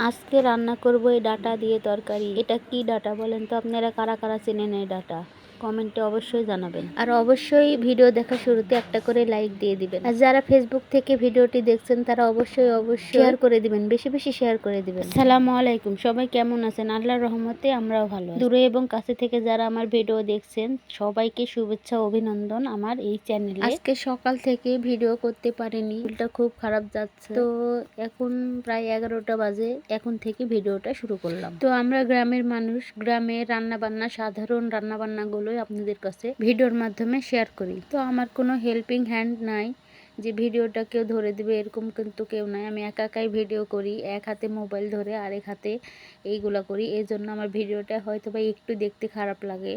আজকে রান্না করব এই ডাটা দিয়ে তরকারি। এটা কি ডাটা বলেন তো আপনারা, কারা কারা চেনেন এই ডাটা? কমেন্টে অবশ্যই জানাবেন। আর অবশ্যই ভিডিও দেখা শুরুতে একটা করে লাইক দিয়ে দিবেন। আর যারা ফেসবুক থেকে ভিডিওটি দেখছেন তারা অবশ্যই শেয়ার করে দিবেন, বেশি বেশি শেয়ার করে দিবেন। আসসালামু আলাইকুম, সবাই কেমন আছেন? আল্লাহর রহমতে আমরাও ভালো আছি। দূরে এবং কাছে থেকে যারা আমার ভিডিও দেখছেন সবাইকে শুভেচ্ছা, অভিনন্দন আমার এই চ্যানেলে। আজকে সকাল থেকে ভিডিও করতে পারিনি, শরীরটা খুব খারাপ যাচ্ছে। তো এখন প্রায় 11টা বাজে, এখন থেকে ভিডিওটা শুরু করলাম। তো আমরা গ্রামের মানুষ, গ্রামে রান্না বান্না, সাধারণ রান্না বান্না গুলোই আপনাদের কাছে ভিডিওর মাধ্যমে শেয়ার করি। তো আমার কোনো হেল্পিং হ্যান্ড নাই যে ভিডিওটা কেউ ধরে দিবে, এরকম কিন্তু কেউ নাই। আমি একা একাই ভিডিও করি, এক হাতে মোবাইল ধরে আরেক হাতে এইগুলা করি। এই জন্য আমার ভিডিওটা হয়তো বা একটু দেখতে খারাপ লাগে,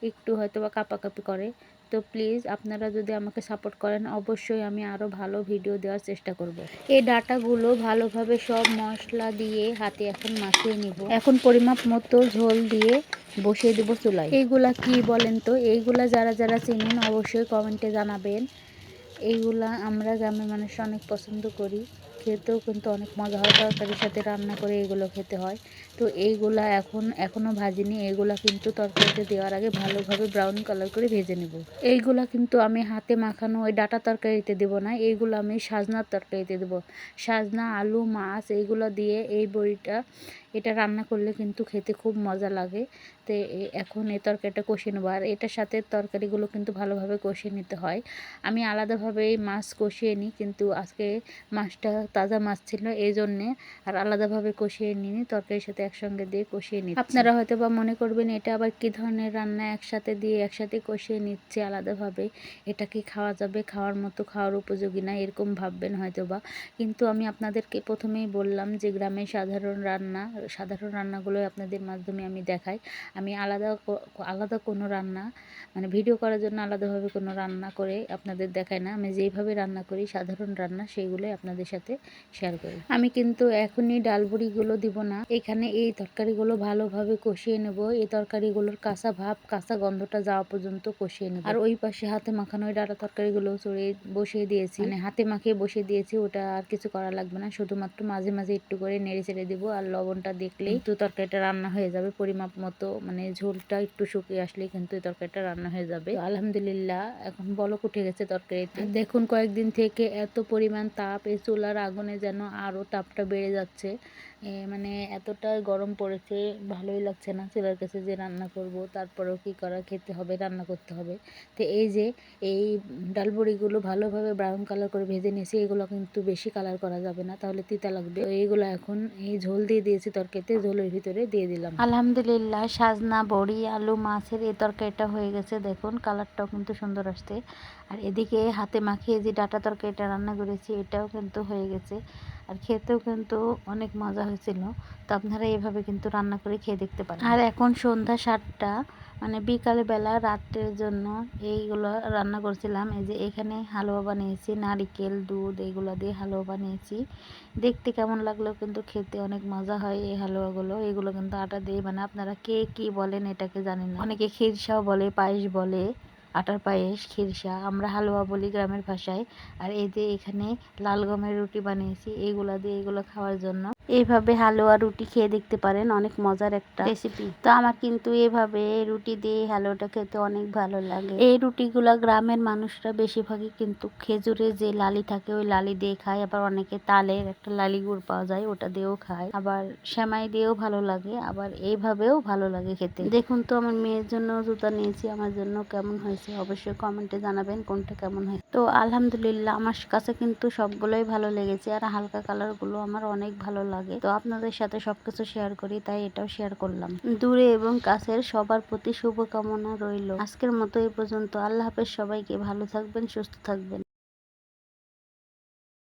একটু হয়তো বা কাঁপাকাঁপি করে। তো প্লিজ আপনারা যদি আমাকে সাপোর্ট করেন অবশ্যই আমি আরও ভালো ভিডিও দেওয়ার চেষ্টা করব। এই ডাটাগুলো ভালোভাবে সব মশলা দিয়ে হাতে এখন মাখিয়ে নিব। এখন পরিমাপ মতো ঝোল দিয়ে বসিয়ে দেবো চুলায়। এইগুলা কি বলেন তো? এইগুলা যারা যারা চিনেন অবশ্যই কমেন্টে জানাবেন। এইগুলা আমরা গ্রামের মানুষ অনেক পছন্দ করি, খেতেও কিন্তু অনেক মজা হয়। তরকারির সাথে রান্না করে এগুলো খেতে হয়। তো এইগুলা এখনও ভাজিনি, এইগুলা কিন্তু তরকারিতে দেওয়ার আগে ভালোভাবে ব্রাউন কালার করে ভেজে নেব। এইগুলা কিন্তু আমি হাতে মাখানো ওই ডাটা তরকারিতে দেব না, এইগুলো আমি সাজনার তরকারিতে দেব। সাজনা, আলু, মাছ এইগুলো দিয়ে এই বড়িটা এটা রান্না করলে কিন্তু খেতে খুব মজা লাগে। তো এখন এই তরকারিটা কষিয়ে নেবো। আর এটার সাথে তরকারিগুলো কিন্তু ভালোভাবে কষিয়ে নিতে হয়। আমি আলাদাভাবে মাছ কষিয়ে নিই, কিন্তু আজকে মাছটা তাজা মাছ ছিল এই জন্যে আর আলাদাভাবে কষিয়ে নিই, তরকারির সাথে একসঙ্গে দিয়ে কষিয়ে নিই। আপনারা হয়তো বা মনে করবেন এটা আবার কী ধরনের রান্না, একসাথে দিয়ে একসাথে কষিয়ে নিচ্ছে আলাদাভাবে, এটা কি খাওয়া যাবে, খাওয়ার মতো, খাওয়ার উপযোগী না, এরকম ভাববেন হয়তো বা। কিন্তু আমি আপনাদেরকে প্রথমেই বললাম যে গ্রামের সাধারণ রান্নাগুলোই আপনাদের মাধ্যমে আমি দেখাই। আমি আলাদা কোনো রান্না মানে ভিডিও করার জন্য আলাদাভাবে কোনো রান্না করে আপনাদের দেখাই না। আমি যেইভাবে রান্না করি সাধারণ রান্না, সেইগুলোই আপনাদের সাথে শেয়ার করি। আমি কিন্তু এখনই ডাল বড়িগুলো দিব না, এখানে এই তরকারিগুলো ভালোভাবে কষিয়ে নেব। এই তরকারিগুলোর কাঁচা ভাব, কাঁচা গন্ধটা যাওয়া পর্যন্ত কষিয়ে নেব। আর ওই পাশে হাতে মাখানো ওই ডাটা তরকারিগুলো বসিয়ে দিয়েছি, মানে হাতে মাখিয়ে বসিয়ে দিয়েছি। ওটা আর কিছু করা লাগবে না, শুধুমাত্র মাঝে মাঝে একটু করে নেড়ে চেড়ে দেবো। আর লবণটা দেখলেই তো তরকারিটা রান্না হয়ে যাবে পরিমাপ মতো, মানে ঝোলটা একটু শুকিয়ে আসলেই কিন্তু এই তরকারিটা রান্না হয়ে যাবে। আলহামদুলিল্লাহ এখন বলক উঠে গেছে তরকারিতে। দেখুন কয়েকদিন থেকে এত পরিমাণ তাপ, এই চুলার আগুনে যেন আরও তাপটা বেড়ে যাচ্ছে। মানে এতটা গরম পড়েছে, ভালোই লাগছে না চুলার কাছে যে রান্না করব। তারপরেও কি করা, খেতে হবে, রান্না করতে হবে। তো এই যে এই ডাল বড়িগুলো ভালোভাবে ব্রাউন কালার করে ভেজে নিয়েছি। এগুলো কিন্তু বেশি কালার করা যাবে না, তাহলে তিতা লাগবে। তো এইগুলো এখন এই ঝোল দিয়ে দিয়েছি তরকারিতে, ঝোলের ভিতরে দিয়ে দিলাম। আলহামদুলিল্লাহ সাজনা, বড়ি, আলু, মাছের এই তরকারিটা হয়ে গেছে। দেখুন কালারটাও কিন্তু সুন্দর আসছে। আর এদিকে হাতে মাখিয়ে যে ডাটা তরকারিটা রান্না করেছি এটাও কিন্তু হয়ে গেছে। আর খেতেও কিন্তু অনেক মজা হয়েছিল। তো আপনারা এইভাবে কিন্তু রান্না করে খেয়ে দেখতে পারেন। আর এখন সন্ধ্যা 7টা, মানে বিকালবেলা রাত্রের জন্য এইগুলো রান্না করছিলাম। এই যে এখানে হালুয়া বানিয়েছি, নারিকেল, দুধ এইগুলো দিয়ে হালুয়া বানিয়েছি। দেখতে কেমন লাগলো, কিন্তু খেতে অনেক মজা হয় এই হালুয়াগুলো। এগুলো কিন্তু আটা দিয়ে বানায়। আপনারা কে কি বলেন এটাকে জানি না, অনেকে খিরসাও বলে, পায়েস বলে, আটার পায়েস, খিরসা, আমরা হালুয়া বলি গ্রামের ভাষায়। আর এই যে এখানে লাল গমের রুটি বানিয়েছি এইগুলা দিয়ে, এগুলো খাওয়ার জন্য। এইভাবে হালুয়া রুটি খেয়ে দেখতে পারেন, অনেক মজার একটা রেসিপি। তো আমার কিন্তু এইভাবে রুটি দিয়ে হালুয়াটা খেতে অনেক ভালো লাগে। এই রুটিগুলা গ্রামের মানুষরা বেশিরভাগই কিন্তু খেজুরের যে লালি থাকে ওই লালি দিয়ে খায়, আবার অনেকে তালের একটা লালি গুড় পাওয়া যায় ওটা দিয়েও খায়, আবার সেমাই দিয়েও ভালো লাগে, আবার এইভাবেও ভালো লাগে খেতে। দেখুন তো আমার মেয়ের জন্য জুতা নিয়েছি, আমার জন্য কেমন হয়েছে অবশ্যই কমেন্টে জানাবেন কোনটা কেমন হয়। তো আলহামদুলিল্লাহ আমার কাছে কিন্তু সবগুলোই ভালো লেগেছে। আর হালকা কালার গুলো আমার অনেক ভালো লাগে। তো আপনাদের সাথে সবকিছু শেয়ার করি, তাই এটাও শেয়ার করলাম। দূরে এবং কাছের সবার প্রতি শুভকামনা রইল। আজকের মতো এই পর্যন্ত। আল্লাহ হাফেজ সবাইকে। ভালো থাকবেন, সুস্থ থাকবেন।